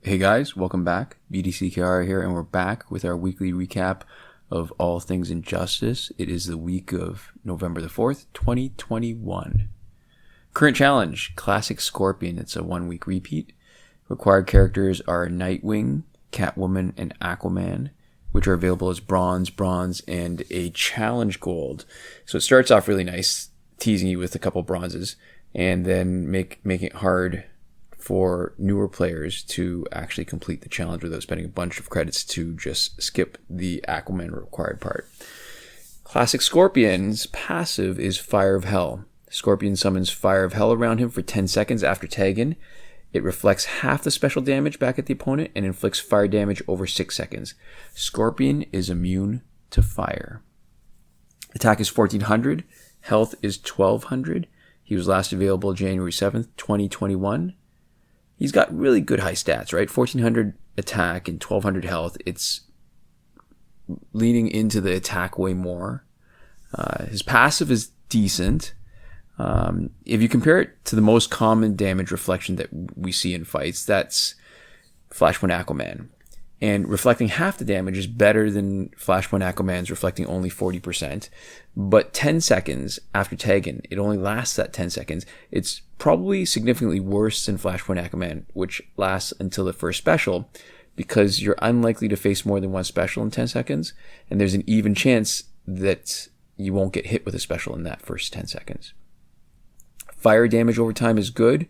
Hey guys, welcome back. BDCKR here, and we're back with our weekly recap of all things Injustice. It is the week of November the 4th, 2021. Current challenge, Classic Scorpion. It's a 1 week repeat. Required characters are Nightwing, Catwoman, and Aquaman, which are available as bronze, and a challenge gold. So it starts off really nice, teasing you with a couple bronzes, and then making it hard for newer players to actually complete the challenge without spending a bunch of credits to just skip the Aquaman required part. Classic Scorpion's passive is Fire of Hell. Scorpion summons Fire of Hell around him for 10 seconds after tagging. It reflects half the special damage back at the opponent and inflicts fire damage over 6 seconds. Scorpion is immune to fire. Attack is 1400. Health is 1200. He was last available January 7th, 2021. He's got really good high stats, right? 1400 attack and 1200 health. It's leaning into the attack way more. His passive is decent. If you compare it to the most common damage reflection that we see in fights, that's Flashpoint Aquaman. And reflecting half the damage is better than Flashpoint Aquaman's reflecting only 40%. But 10 seconds after tagging, it only lasts that 10 seconds. It's probably significantly worse than Flashpoint Aquaman, which lasts until the first special, because you're unlikely to face more than one special in 10 seconds. And there's an even chance that you won't get hit with a special in that first 10 seconds. Fire damage over time is good.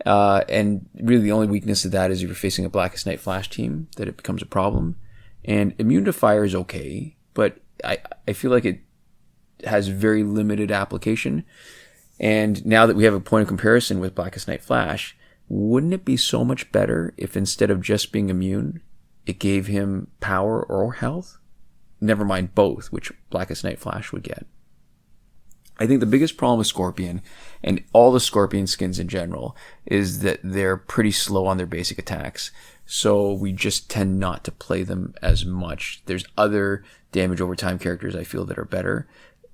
And really the only weakness of that is if you're facing a Blackest Night Flash team, that it becomes a problem. And immune to fire is okay, but I feel like it has very limited application. And now that we have a point of comparison with Blackest Night Flash, wouldn't it be so much better if instead of just being immune, it gave him power or health? Never mind both, which Blackest Night Flash would get. I think the biggest problem with Scorpion, and all the Scorpion skins in general, is that they're pretty slow on their basic attacks. So we just tend not to play them as much. There's other damage over time characters I feel that are better.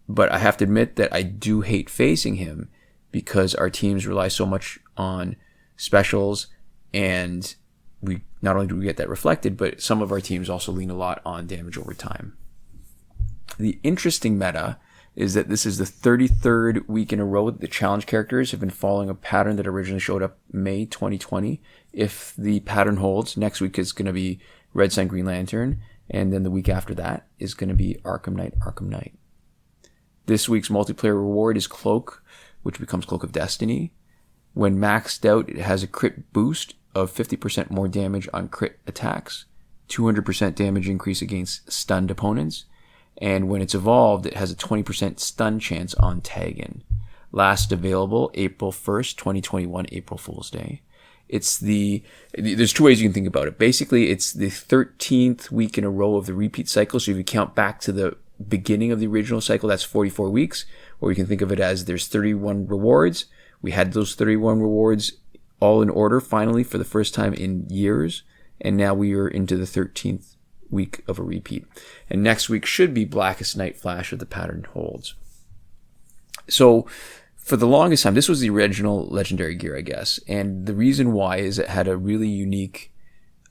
But I have to admit that I do hate facing him because our teams rely so much on specials, and we not only do we get that reflected, but some of our teams also lean a lot on damage over time. The interesting meta is that this is the 33rd week in a row that the challenge characters have been following a pattern that originally showed up May 2020. If the pattern holds, next week is going to be Red Sun Green Lantern, and then the week after that is going to be Arkham Knight. This week's multiplayer reward is Cloak, which becomes Cloak of Destiny. When maxed out, it has a crit boost of 50% more damage on crit attacks, 200% damage increase against stunned opponents, and when it's evolved, it has a 20% stun chance on tag-in. Last available April 1st, 2021, April Fool's Day. There's two ways you can think about it. Basically, it's the 13th week in a row of the repeat cycle. So if you count back to the beginning of the original cycle, that's 44 weeks. Or you can think of it as there's 31 rewards. We had those 31 rewards all in order finally for the first time in years. And now we are into the 13th week of a repeat. And next week should be Blackest Night Flash if the pattern holds. So for the longest time, this was the original legendary gear, I guess. And the reason why is it had a really unique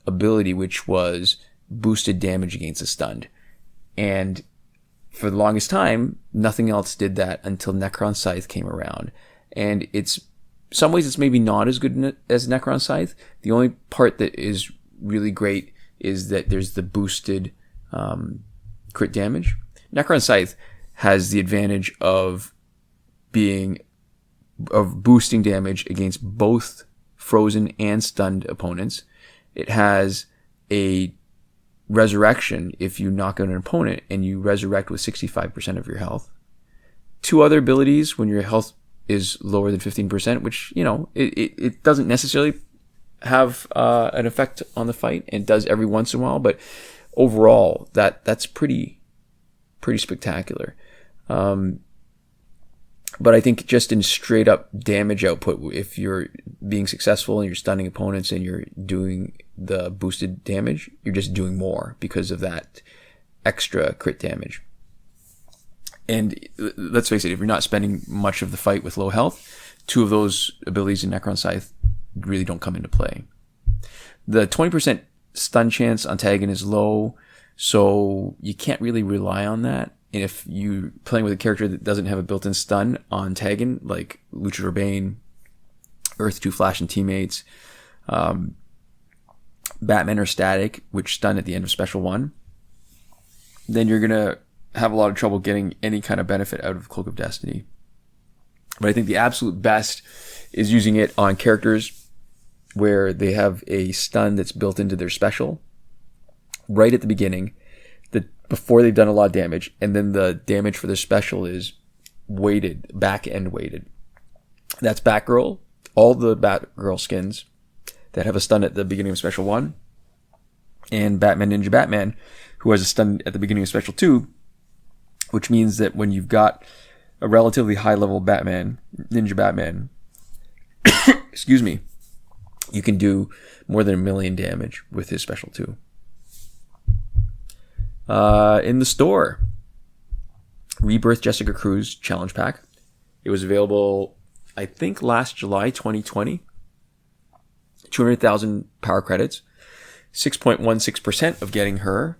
ability, which was boosted damage against a stunned. And for the longest time, nothing else did that until Necron Scythe came around. And some ways it's maybe not as good as Necron Scythe. The only part that is really great is that there's the boosted crit damage. Necron Scythe has the advantage of boosting damage against both frozen and stunned opponents. It has a resurrection if you knock out an opponent and you resurrect with 65% of your health. Two other abilities when your health is lower than 15%, which, it doesn't necessarily have an effect on the fight, and does every once in a while, but overall that's pretty spectacular. But I think just in straight up damage output, if you're being successful and you're stunning opponents and you're doing the boosted damage, you're just doing more because of that extra crit damage. And let's face it, if you're not spending much of the fight with low health, two of those abilities in Necron Scythe really don't come into play. The 20% stun chance on Taggin is low, so you can't really rely on that. And if you're playing with a character that doesn't have a built-in stun on Taggin, like Luchador Bane, Earth 2 Flash and Teammates, Batman or Static, which stun at the end of Special 1, then you're going to have a lot of trouble getting any kind of benefit out of Cloak of Destiny. But I think the absolute best is using it on characters where they have a stun that's built into their special right at the beginning, before they've done a lot of damage, and then the damage for their special is weighted, back-end weighted. That's Batgirl, all the Batgirl skins that have a stun at the beginning of Special 1, and Batman Ninja Batman, who has a stun at the beginning of Special 2, which means that when you've got a relatively high-level Batman, Ninja Batman, excuse me, you can do more than 1 million damage with his Special 2. In the store, Rebirth Jessica Cruz Challenge Pack. It was available, I think, last July 2020. 200,000 power credits, 6.16% of getting her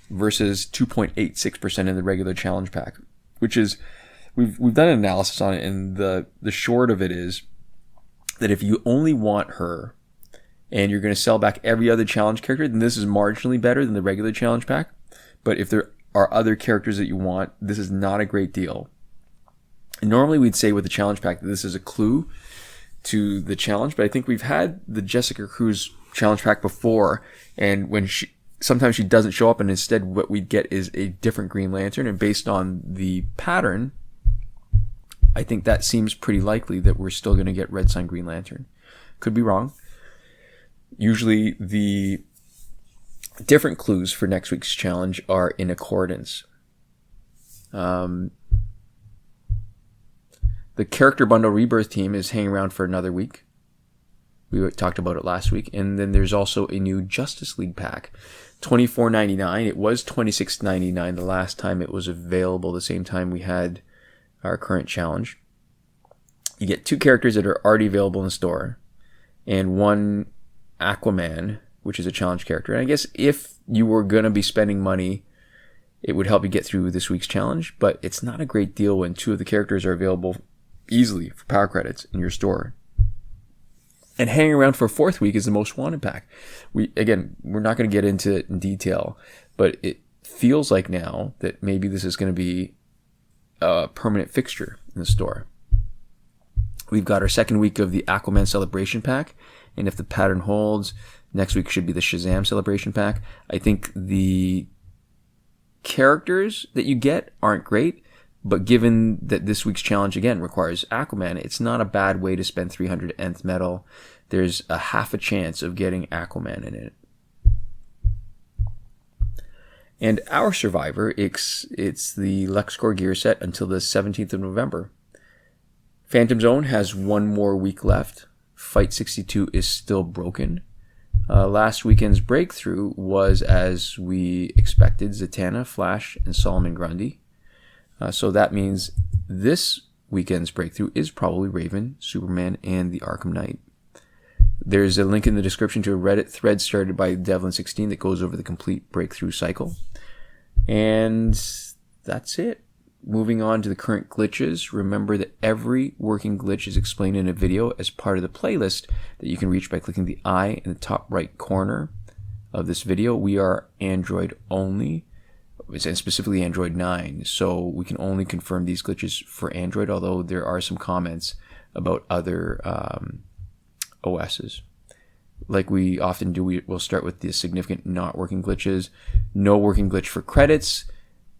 versus 2.86% in the regular challenge pack, which is, we've done an analysis on it, and the short of it is that if you only want her and you're going to sell back every other challenge character, then this is marginally better than the regular challenge pack. But if there are other characters that you want, this is not a great deal. And normally we'd say with the challenge pack that this is a clue to the challenge, but I think we've had the Jessica Cruz challenge pack before, and when sometimes she doesn't show up, and instead what we'd get is a different Green Lantern, and based on the pattern, I think that seems pretty likely that we're still going to get Red Sun Green Lantern. Could be wrong. Usually the different clues for next week's challenge are in accordance. The character bundle Rebirth team is hanging around for another week. We talked about it last week. And then there's also a new Justice League pack. $24.99. It was $26.99 the last time it was available, the same time we had our current challenge. You get 2 characters that are already available in the store, and 1 Aquaman, which is a challenge character. And I guess if you were going to be spending money, it would help you get through this week's challenge, but it's not a great deal when 2 of the characters are available easily for power credits in your store. And hanging around for a 4th week is the Most Wanted pack. We're not going to get into it in detail, but it feels like now that maybe this is going to be a permanent fixture in the store. We've got our 2nd week of the Aquaman Celebration pack, and if the pattern holds, next week should be the Shazam Celebration pack. I think the characters that you get aren't great, but given that this week's challenge again requires Aquaman, it's not a bad way to spend 300 nth metal. There's a half a chance of getting Aquaman in it. And our Survivor, it's the LexCorp gear set until the 17th of November. Phantom Zone has 1 more week left. Fight 62 is still broken. Last weekend's breakthrough was, as we expected, Zatanna, Flash, and Solomon Grundy. So that means this weekend's breakthrough is probably Raven, Superman, and the Arkham Knight. There's a link in the description to a Reddit thread started by Devlin16 that goes over the complete breakthrough cycle. And that's it. Moving on to the current glitches, remember that every working glitch is explained in a video as part of the playlist that you can reach by clicking the eye in the top right corner of this video. We are Android only, and specifically Android 9, so we can only confirm these glitches for Android, although there are some comments about other OSs. Like we often do, we'll start with the significant not working glitches. No working glitch for credits.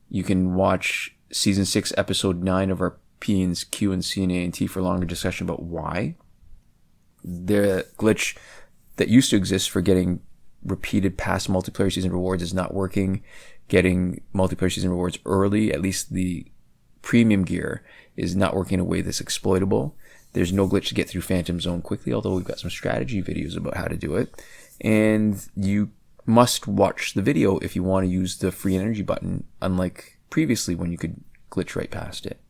You can watch Season 6, Episode 9 of our P&Q and CNA&T for a longer discussion about why. The glitch that used to exist for getting repeated past multiplayer season rewards is not working. Getting multiplayer season rewards early, at least the premium gear, is not working in a way that's exploitable. There's no glitch to get through Phantom Zone quickly, although we've got some strategy videos about how to do it. And you must watch the video if you want to use the free energy button, unlike previously when you could glitch right past it.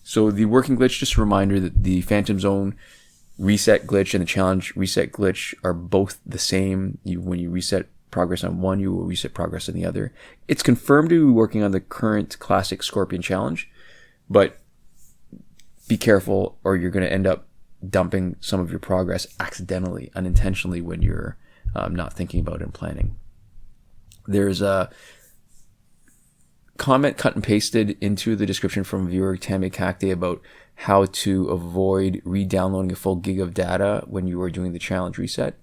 So the working glitch, just a reminder that the Phantom Zone reset glitch and the challenge reset glitch are both the same. When you reset progress on one, you will reset progress on the other. It's confirmed to be working on the current Classic Scorpion challenge, but be careful or you're going to end up dumping some of your progress accidentally, unintentionally, when you're not thinking about it and planning. There's a comment cut and pasted into the description from viewer Tammy Kakde about how to avoid re-downloading a full gig of data when you are doing the challenge reset.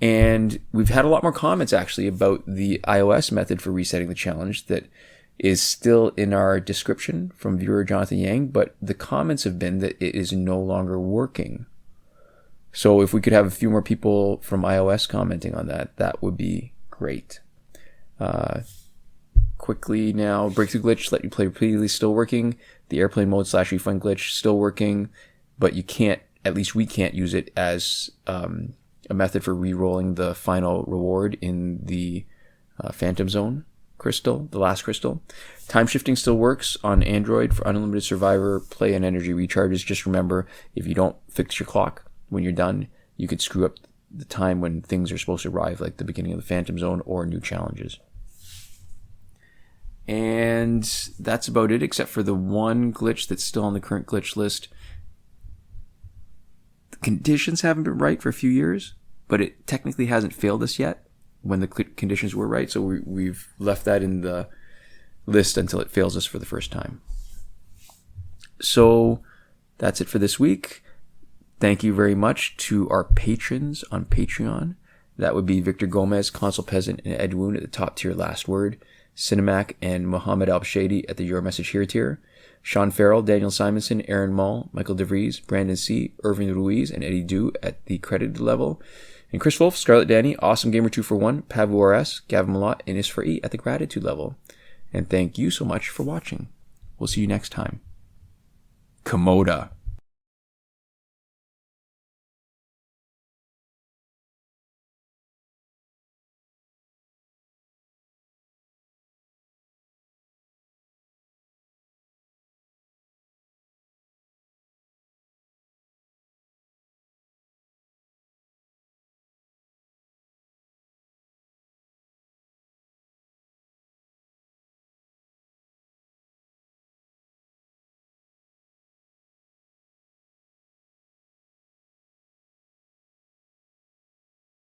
And we've had a lot more comments actually about the iOS method for resetting the challenge that is still in our description from viewer Jonathan Yang, but the comments have been that it is no longer working. So if we could have a few more people from iOS commenting on that, that would be great. Quickly now, breakthrough glitch, let you play repeatedly, still working. The airplane mode / refund glitch, still working, but you can't, at least we can't use it as a method for re-rolling the final reward in the Phantom Zone crystal, the last crystal. Time shifting still works on Android for unlimited survivor play and energy recharges. Just remember, if you don't fix your clock when you're done, you could screw up the time when things are supposed to arrive, like the beginning of the Phantom Zone or new challenges. And that's about it, except for the one glitch that's still on the current glitch list. The conditions haven't been right for a few years, but it technically hasn't failed us yet when the conditions were right. So we've left that in the list until it fails us for the first time. So that's it for this week. Thank you very much to our patrons on Patreon. That would be Victor Gomez, Consul Peasant, and Edwoon at the top tier last word. Sinemac and Mohammed Albshaiti at the Your Message Here tier. Shawn Farrell, Daniel Simonson, Aaron Maule, Michael DeVries, Brandon C., Irvin Ruiz, and Eddydoo at the credited level. And Chris Wolff, Scarlet, Dani, Awesomegamer 241, Pavu RS, Gavin, Mallott, and Isfar E at the gratitude level. And thank you so much for watching. We'll see you next time. Komoda.